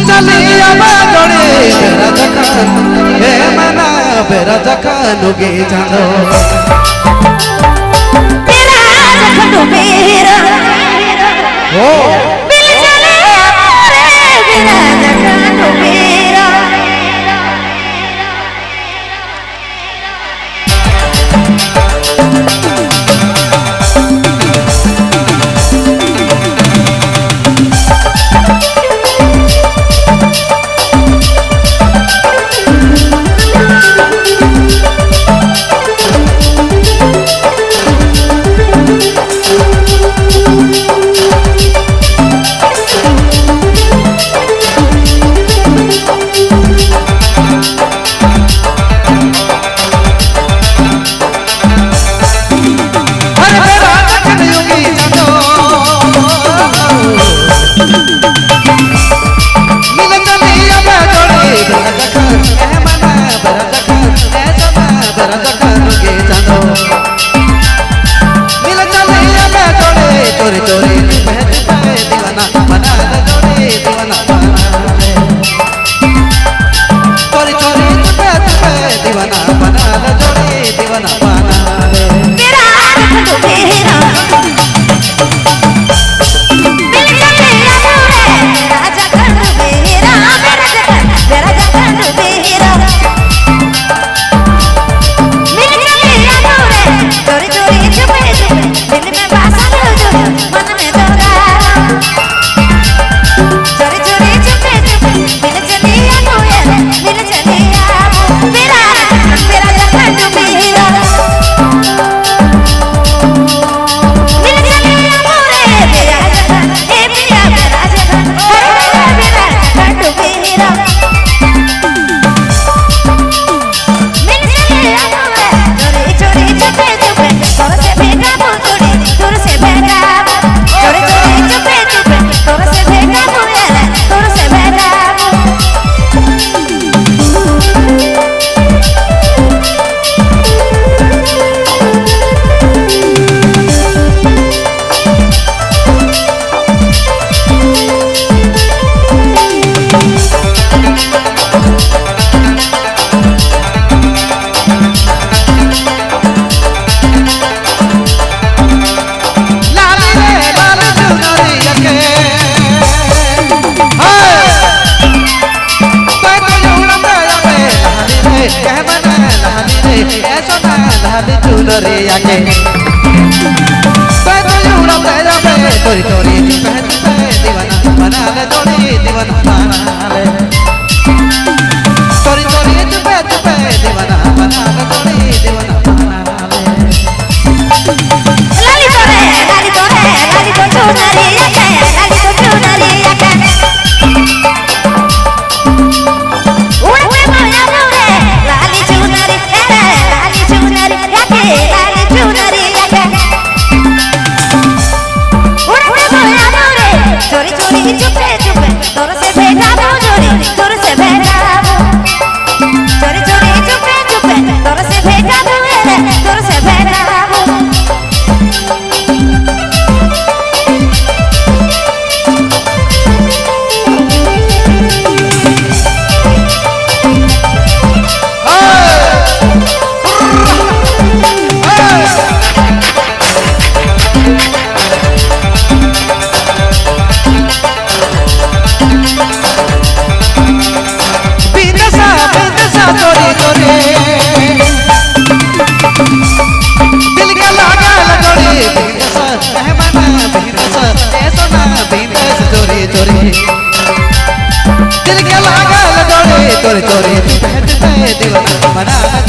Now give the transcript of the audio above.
चलिया बाजोड़ी बेरा जखान हे मना बेरा जखान उगे जानो बेरा जखान मेरा ओ बिल चलिया मोरे बेरा जखान मेरा चोरी चोरी दीवाना बना जोड़े दीवाना चोरी चोरी दीवाना बना जोड़े दीवाना बना चुनरी आके चोरी चोरी दीवाना बना ले जोड़ी दीवाना बना ले चोरी चोरी दीवाना बना ले जोड़ी दीवाना बना ले लाली तो चुनरी आके उड़ते माया मोरे लाली चुनरी चोरी चोरी चुपे चुपे तोर से भेजा दो जोड़ी तोर से भेजा चोरी चोरी चुपे चुपे तोर से भेजा दो तोर से भेजा चोरी चोरी दीवाना बना